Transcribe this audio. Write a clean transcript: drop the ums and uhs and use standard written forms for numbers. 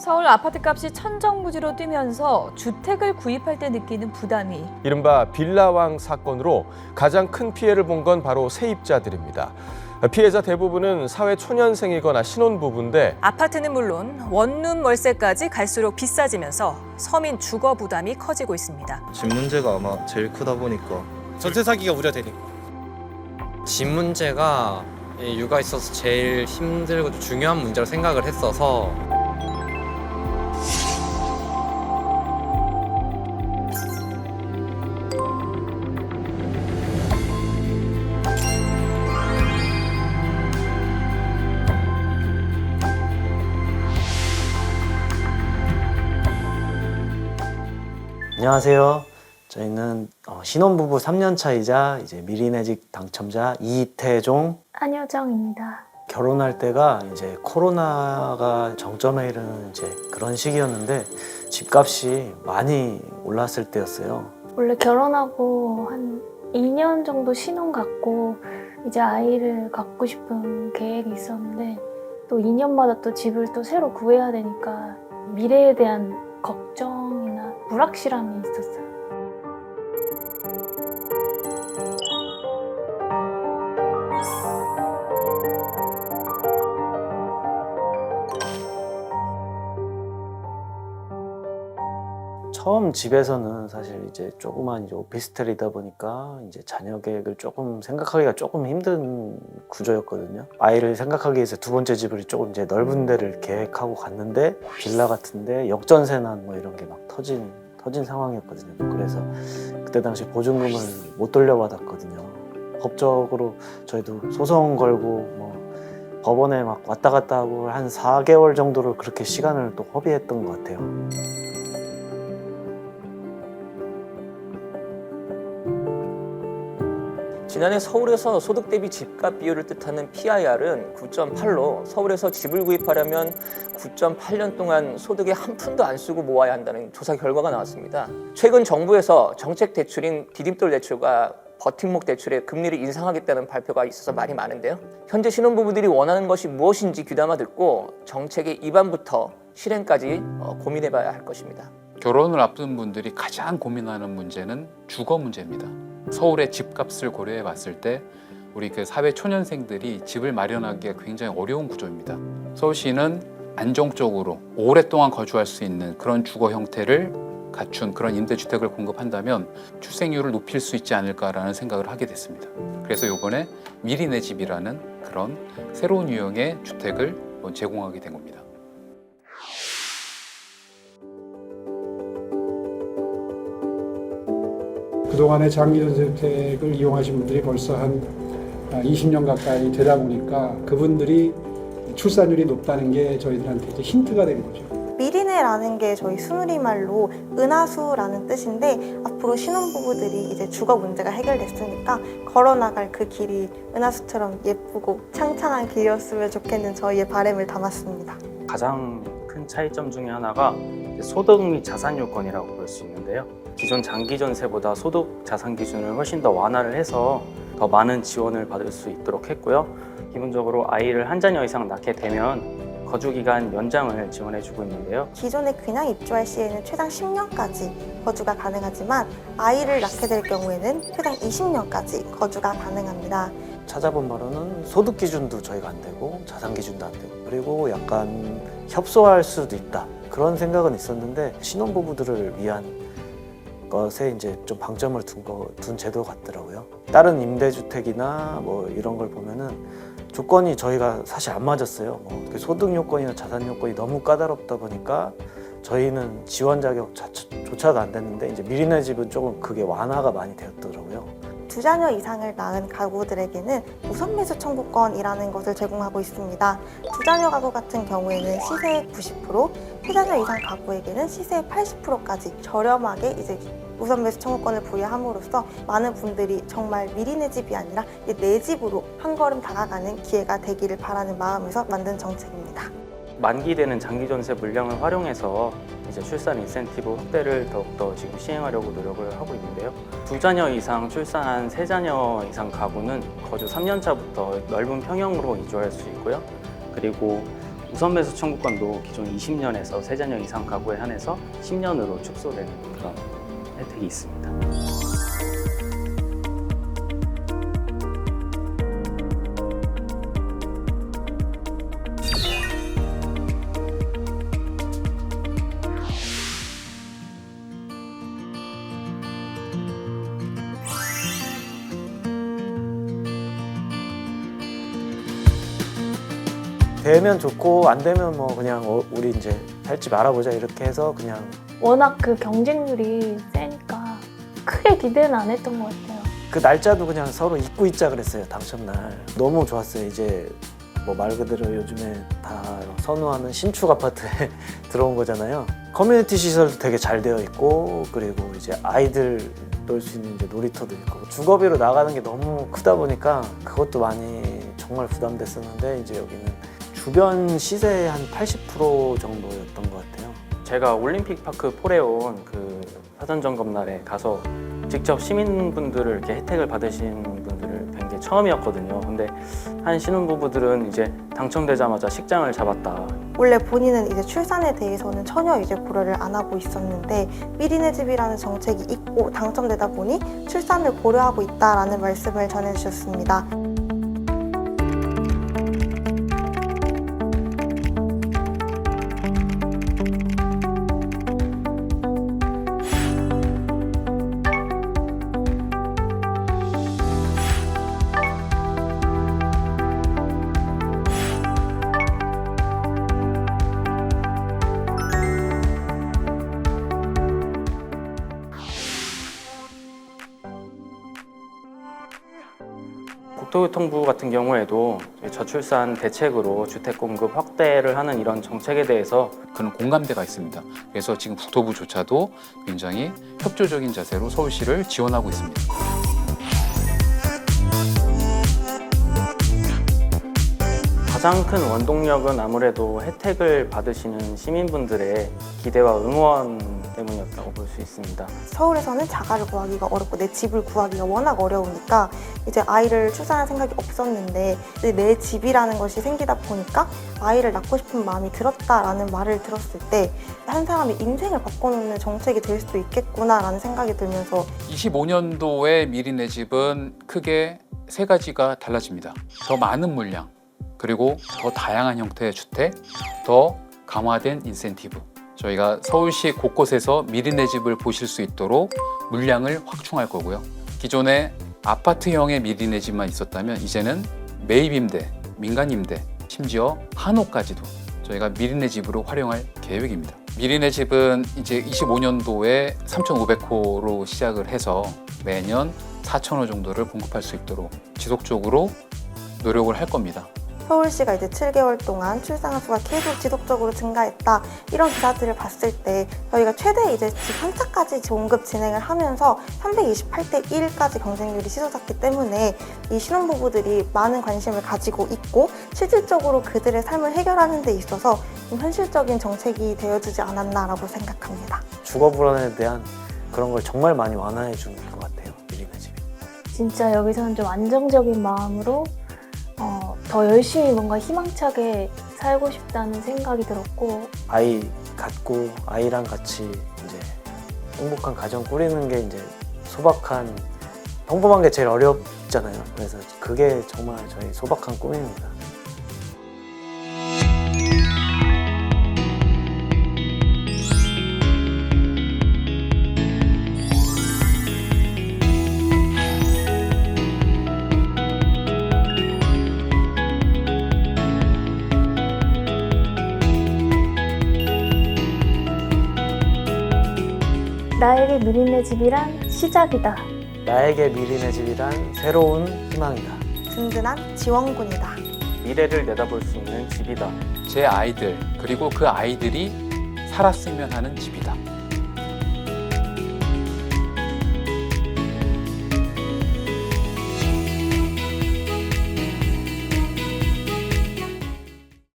서울 아파트값이 천정부지로 뛰면서 주택을 구입할 때 느끼는 부담이 이른바 빌라왕 사건으로 가장 큰 피해를 본 건 바로 세입자들입니다. 피해자 대부분은 사회 초년생이거나 신혼부부인데 아파트는 물론 원룸 월세까지 갈수록 비싸지면서 서민 주거 부담이 커지고 있습니다. 집 문제가 아마 제일 크다 보니까 전세 사기가 우려되니까. 집 문제가 육아 있어서 제일 힘들고 중요한 문제로 생각을 했어서 안녕하세요. 저희는 신혼부부 3년 차이자 이제 미리내직 당첨자 이태종. 한효정입니다. 결혼할 때가 이제 코로나가 정점에 이르는 이제 그런 시기였는데 집값이 많이 올랐을 때였어요. 원래 결혼하고 한 2년 정도 신혼 갔고 이제 아이를 갖고 싶은 계획이 있었는데 또 2년마다 또 집을 또 새로 구해야 되니까 미래에 대한 걱정이나 불확실함이 있었어요. 처음 집에서는 사실 이제 조그만 이제 오피스텔이다 보니까 이제 자녀 계획을 조금 생각하기가 조금 힘든 구조였거든요. 아이를 생각하기 위해서 두 번째 집을 조금 이제 넓은 데를 계획하고 갔는데 빌라 같은데 역전세난 뭐 이런 게 막 터진 상황이었거든요. 그래서 그때 당시 보증금을 못 돌려받았거든요. 법적으로 저희도 소송 걸고 뭐 법원에 막 왔다 갔다 하고 한 4개월 정도를 그렇게 시간을 또 허비했던 것 같아요. 지난해 서울에서 소득 대비 집값 비율을 뜻하는 PIR은 9.8로 서울에서 집을 구입하려면 9.8년 동안 소득의 한 푼도 안 쓰고 모아야 한다는 조사 결과가 나왔습니다. 최근 정부에서 정책 대출인 디딤돌 대출과 버팀목 대출의 금리를 인상하겠다는 발표가 있어서 말이 많은데요. 현재 신혼부부들이 원하는 것이 무엇인지 귀담아 듣고 정책의 입안부터 실행까지 고민해봐야 할 것입니다. 결혼을 앞둔 분들이 가장 고민하는 문제는 주거 문제입니다. 서울의 집값을 고려해 봤을 때 우리 그 사회 초년생들이 집을 마련하기가 굉장히 어려운 구조입니다. 서울시는 안정적으로 오랫동안 거주할 수 있는 그런 주거 형태를 갖춘 그런 임대주택을 공급한다면 출생률을 높일 수 있지 않을까라는 생각을 하게 됐습니다. 그래서 이번에 미리 내 집이라는 그런 새로운 유형의 주택을 제공하게 된 겁니다. 그동안의 장기전세주택을 이용하신 분들이 벌써 한 20년 가까이 되다 보니까 그분들이 출산율이 높다는 게 저희들한테 이제 힌트가 된 거죠. 미리네라는 게 저희 순우리말로 은하수라는 뜻인데 앞으로 신혼부부들이 이제 주거 문제가 해결됐으니까 걸어나갈 그 길이 은하수처럼 예쁘고 창창한 길이었으면 좋겠는 저희의 바람을 담았습니다. 가장 큰 차이점 중에 하나가 소득 및 자산 요건이라고 볼 수 있는데요. 기존 장기 전세보다 소득 자산 기준을 훨씬 더 완화를 해서 더 많은 지원을 받을 수 있도록 했고요. 기본적으로 아이를 한 자녀 이상 낳게 되면 거주기간 연장을 지원해주고 있는데요. 기존에 그냥 입주할 시에는 최장 10년까지 거주가 가능하지만 아이를 낳게 될 경우에는 최장 20년까지 거주가 가능합니다. 찾아본 바로는 소득 기준도 저희가 안 되고 자산 기준도 안 되고 그리고 약간 협소할 수도 있다 그런 생각은 있었는데 신혼부부들을 위한 것에 이제 좀 방점을 둔 제도 같더라고요. 다른 임대주택이나 뭐 이런 걸 보면은 조건이 저희가 사실 안 맞았어요. 소득 요건이나 자산 요건이 너무 까다롭다 보니까 저희는 지원 자격조차도 안 됐는데 이제 미리네 집은 조금 그게 완화가 많이 되었더라고요. 2자녀 이상을 낳은 가구들에게는 우선 매수 청구권이라는 것을 제공하고 있습니다. 2자녀 가구 같은 경우에는 시세의 90%, 3자녀 이상 가구에게는 시세의 80%까지 저렴하게 이제 우선 매수 청구권을 부여함으로써 많은 분들이 정말 미리네 집이 아니라 내 집으로 한 걸음 다가가는 기회가 되기를 바라는 마음에서 만든 정책입니다. 만기되는 장기 전세 물량을 활용해서 이제 출산 인센티브 확대를 더욱더 지금 시행하려고 노력을 하고 있는데요. 2자녀 이상 출산한 3자녀 이상 가구는 거주 3년 차부터 넓은 평형으로 이주할 수 있고요. 그리고 우선 매수 청구권도 기존 20년에서 3자녀 이상 가구에 한해서 10년으로 축소되는 그런 혜택이 있습니다. 되면 좋고 안 되면 뭐 그냥 우리 이제 살집 알아보자 이렇게 해서 그냥 워낙 그 경쟁률이 세니까 크게 기대는 안 했던 것 같아요. 그 날짜도 그냥 서로 잊고 있자 그랬어요. 당첨날 너무 좋았어요. 이제 뭐 말 그대로 요즘에 다 선호하는 신축 아파트에 들어온 거잖아요. 커뮤니티 시설도 되게 잘 되어 있고 그리고 이제 아이들 놀 수 있는 이제 놀이터도 있고 주거비로 나가는 게 너무 크다 보니까 그것도 많이 정말 부담됐었는데 이제 여기는 주변 시세의 한 80% 정도였던 것 같아요. 제가 올림픽파크 포레온 그 사전 점검 날에 가서 직접 시민분들을 이렇게 혜택을 받으신 분들을 뵌 게 처음이었거든요. 근데 한 신혼부부들은 이제 당첨되자마자 식장을 잡았다. 원래 본인은 이제 출산에 대해서는 전혀 이제 고려를 안 하고 있었는데 미리 내 집이라는 정책이 있고 당첨되다 보니 출산을 고려하고 있다라는 말씀을 전해주셨습니다. 국토교통부 같은 경우에도 저출산 대책으로 주택 공급 확대를 하는 이런 정책에 대해서 그런 공감대가 있습니다. 그래서 지금 국토부조차도 굉장히 협조적인 자세로 서울시를 지원하고 있습니다. 가장 큰 원동력은 아무래도 혜택을 받으시는 시민분들의 기대와 응원 때문이었다고 볼 수 있습니다. 서울에서는 자가를 구하기가 어렵고 내 집을 구하기가 워낙 어려우니까 이제 아이를 출산할 생각이 없었는데 이제 내 집이라는 것이 생기다 보니까 아이를 낳고 싶은 마음이 들었다라는 말을 들었을 때 한 사람의 인생을 바꿔놓는 정책이 될 수도 있겠구나라는 생각이 들면서 25년도에 미리 내 집은 크게 3가지가 달라집니다. 더 많은 물량, 그리고 더 다양한 형태의 주택, 더 강화된 인센티브. 저희가 서울시 곳곳에서 미리 내 집을 보실 수 있도록 물량을 확충할 거고요. 기존에 아파트형의 미리 내 집만 있었다면 이제는 매입임대, 민간임대, 심지어 한호까지도 저희가 미리 내 집으로 활용할 계획입니다. 미리 내 집은 이제 25년도에 3,500호로 시작을 해서 매년 4,000호 정도를 공급할 수 있도록 지속적으로 노력을 할 겁니다. 서울시가 이제 7개월 동안 출산한 수가 계속 지속적으로 증가했다 이런 기사들을 봤을 때 저희가 최대 이제 집 한 차까지 공급 진행을 하면서 328대 1까지 경쟁률이 치솟았기 때문에 이 신혼부부들이 많은 관심을 가지고 있고 실질적으로 그들의 삶을 해결하는 데 있어서 좀 현실적인 정책이 되어주지 않았나라고 생각합니다. 주거 불안에 대한 그런 걸 정말 많이 완화해 준 것 같아요. 미리 내 집이. 진짜 여기서는 좀 안정적인 마음으로 더 열심히 뭔가 희망차게 살고 싶다는 생각이 들었고 아이 갖고 아이랑 같이 이제 행복한 가정 꾸리는 게 이제 소박한 평범한 게 제일 어렵잖아요. 그래서 그게 정말 저희 소박한 꿈입니다. 나에게 미리 내 집이란 시작이다. 나에게 미리 내 집이란 새로운 희망이다. 든든한 지원군이다. 미래를 내다볼 수 있는 집이다. 제 아이들, 그리고 그 아이들이 살았으면 하는 집이다.